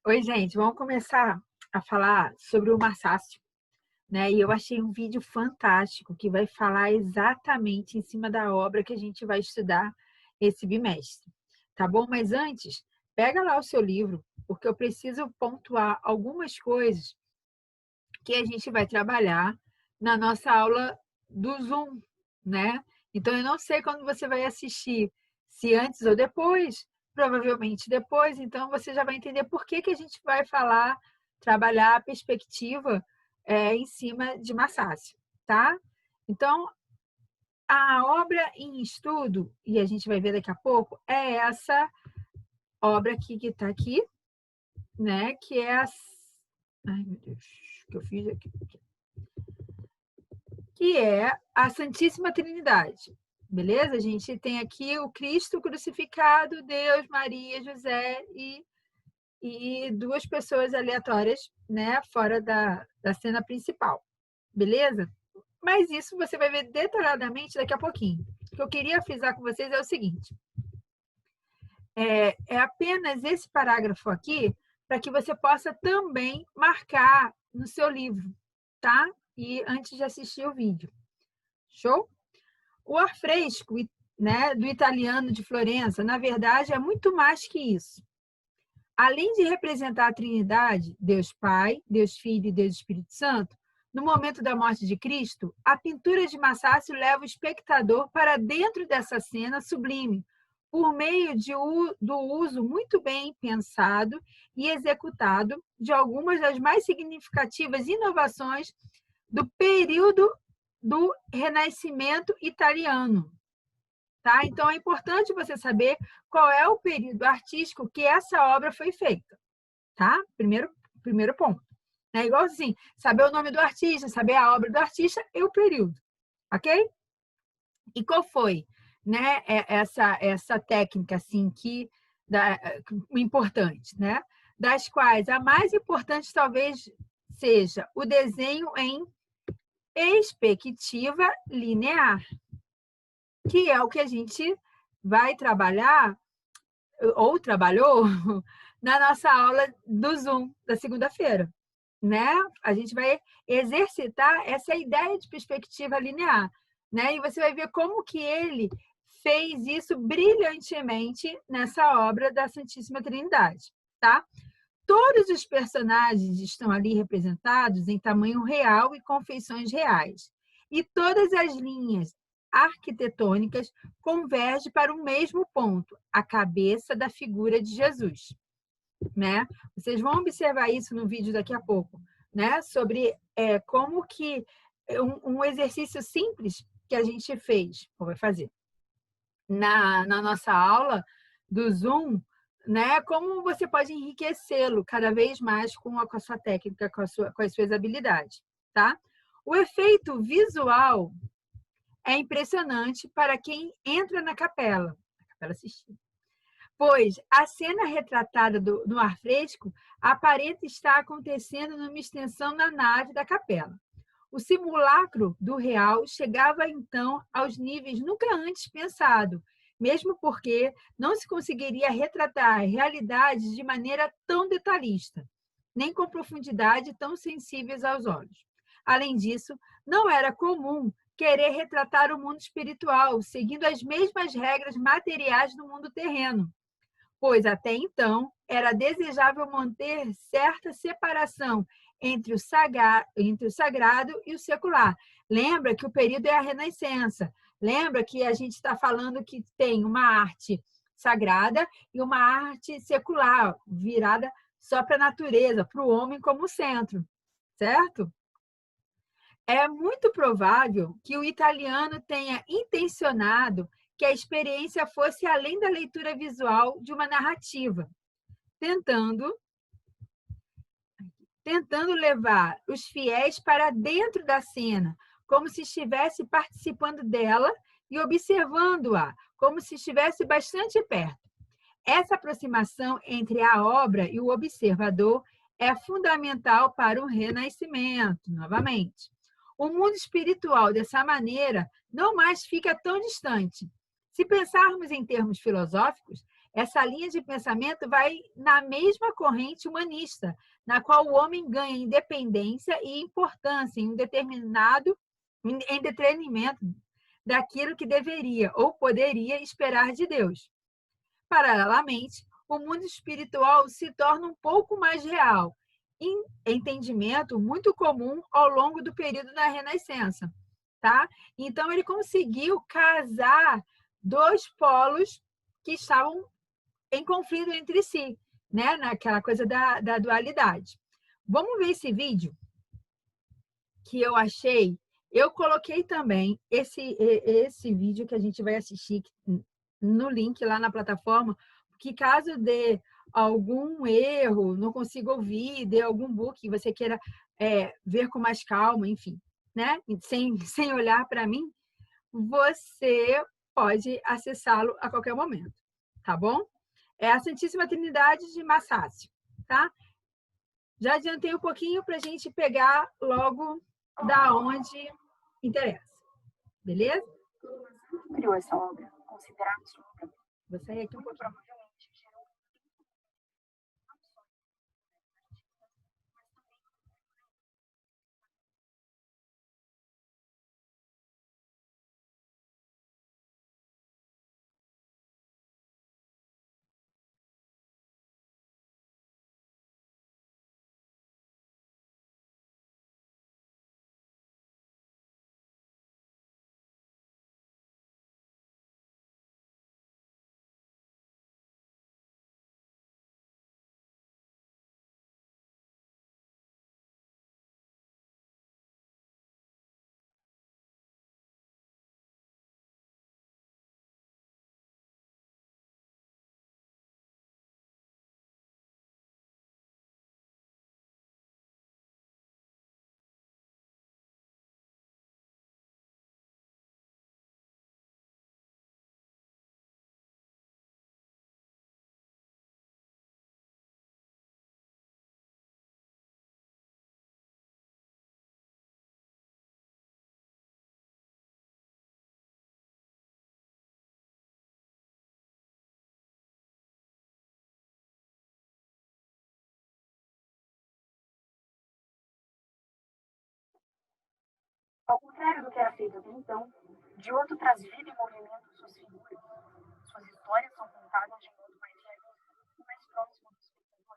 Oi, gente, vamos começar a falar sobre o Massácio, né? E eu achei um vídeo fantástico que vai falar exatamente em cima da obra que a gente vai estudar esse bimestre, tá bom? Mas antes, pega lá o seu livro, porque eu preciso pontuar algumas coisas que a gente vai trabalhar na nossa aula do Zoom, né? Então, eu não sei quando você vai assistir, se antes ou depois, provavelmente depois, então você já vai entender por que a gente vai falar, trabalhar a perspectiva em cima de Massácio, tá? Então, a obra em estudo, e a gente vai ver daqui a pouco, é essa obra aqui que está aqui, né? Que é a... Ai, meu Deus, o que eu fiz aqui? Que é a Santíssima Trindade. Beleza? A gente tem aqui o Cristo crucificado, Deus, Maria, José e duas pessoas aleatórias, né, fora da cena principal. Beleza? Mas isso você vai ver detalhadamente daqui a pouquinho. O que eu queria frisar com vocês é o seguinte: é apenas esse parágrafo aqui para que você possa também marcar no seu livro, tá? E antes de assistir o vídeo. Show? O ar fresco, né, do italiano de Florença, na verdade, é muito mais que isso. Além de representar a Trindade, Deus Pai, Deus Filho e Deus Espírito Santo, no momento da morte de Cristo, a pintura de Massácio leva o espectador para dentro dessa cena sublime, por meio do uso muito bem pensado e executado de algumas das mais significativas inovações do período do Renascimento italiano. Tá? Então, é importante você saber qual é o período artístico que essa obra foi feita. Tá? Primeiro ponto. É igual assim, saber o nome do artista, saber a obra do artista e o período. Ok? E qual foi, né, essa técnica assim, importante, né? Das quais a mais importante talvez seja o desenho em perspectiva linear, que é o que a gente vai trabalhar, ou trabalhou, na nossa aula do Zoom da segunda-feira, né? A gente vai exercitar essa ideia de perspectiva linear, né? E você vai ver como que ele fez isso brilhantemente nessa obra da Santíssima Trindade, tá? Todos os personagens estão ali representados em tamanho real e com feições reais. E todas as linhas arquitetônicas convergem para o mesmo ponto, a cabeça da figura de Jesus. Né? Vocês vão observar isso no vídeo daqui a pouco, né? Sobre como que um exercício simples que a gente fez, ou vai fazer, na nossa aula do Zoom, né? Como você pode enriquecê-lo cada vez mais com a sua técnica, com as suas habilidades, tá? O efeito visual é impressionante para quem entra na capela assistindo, pois a cena retratada no ar fresco aparenta estar acontecendo numa extensão na nave da capela. O simulacro do real chegava então aos níveis nunca antes pensado, mesmo porque não se conseguiria retratar realidades de maneira tão detalhista, nem com profundidade tão sensíveis aos olhos. Além disso, não era comum querer retratar o mundo espiritual, seguindo as mesmas regras materiais do mundo terreno, pois até então era desejável manter certa separação entre o sagrado e o secular. Lembra que o período é a Renascença. Lembra que a gente está falando que tem uma arte sagrada e uma arte secular, virada só para a natureza, para o homem como centro, certo? É muito provável que o italiano tenha intencionado que a experiência fosse além da leitura visual de uma narrativa, tentando levar os fiéis para dentro da cena, como se estivesse participando dela e observando-a, como se estivesse bastante perto. Essa aproximação entre a obra e o observador é fundamental para o renascimento, novamente. O mundo espiritual, dessa maneira, não mais fica tão distante. Se pensarmos em termos filosóficos, Essa linha de pensamento vai na mesma corrente humanista, na qual o homem ganha independência e importância em em detrimento daquilo que deveria ou poderia esperar de Deus. Paralelamente, o mundo espiritual se torna um pouco mais real, entendimento muito comum ao longo do período da Renascença, tá? Então ele conseguiu casar dois polos que estavam em conflito entre si, né? Naquela coisa da dualidade. Vamos ver esse vídeo que eu achei. Eu coloquei também esse vídeo que a gente vai assistir no link lá na plataforma, que caso dê algum erro, não consiga ouvir, dê algum book que você queira ver com mais calma, enfim, né? Sem olhar para mim, você pode acessá-lo a qualquer momento, tá bom? É a Santíssima Trindade de Massácio, tá? Já adiantei um pouquinho para a gente pegar logo da onde interessa, beleza? Criou essa obra, considerada sua obra. Vou sair aqui um pouquinho. Provavelmente gerou ao contrário do que era feito até então, Giotto traz vida e movimento às suas figuras. Suas histórias são contadas de modo mais realista e mais próximo do espectador.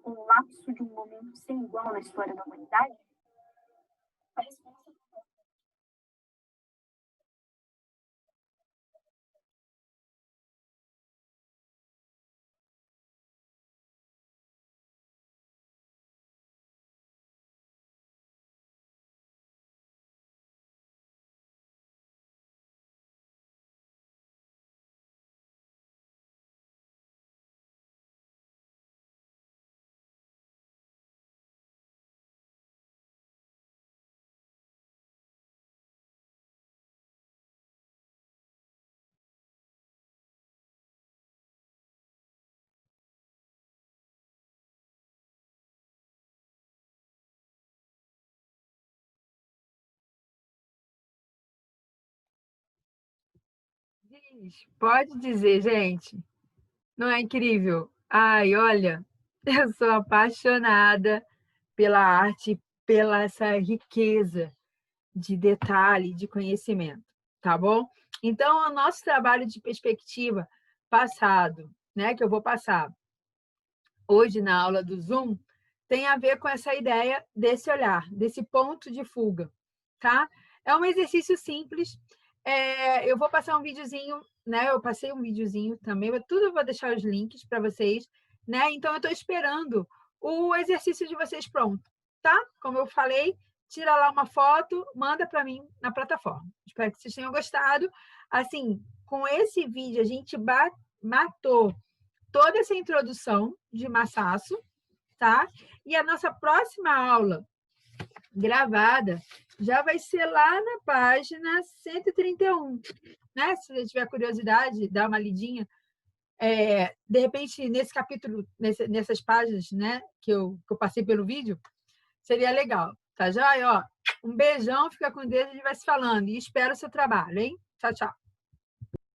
um lapso de um momento sem igual na história da humanidade? A resposta Pode dizer, gente. Não é incrível? Ai, olha, eu sou apaixonada pela arte, pela essa riqueza de detalhe, de conhecimento, tá bom? Então, o nosso trabalho de perspectiva passado, né, que eu vou passar hoje na aula do Zoom, tem a ver com essa ideia desse olhar, desse ponto de fuga, tá? É um exercício simples. Eu vou passar um videozinho, né? Eu passei um videozinho também, tudo eu vou deixar os links para vocês, né? Então, eu estou esperando o exercício de vocês pronto, tá? Como eu falei, tira lá uma foto, manda para mim na plataforma. Espero que vocês tenham gostado. Assim, com esse vídeo, a gente matou toda essa introdução de Massaço, tá? E a nossa próxima aula gravada já vai ser lá na página 131, né? Se você tiver curiosidade, dá uma lidinha. De repente, nesse capítulo, nessas páginas, né, que eu passei pelo vídeo, seria legal, tá joia? Ó, um beijão, fica com Deus, a gente vai se falando. E espero o seu trabalho, hein? Tchau, tchau.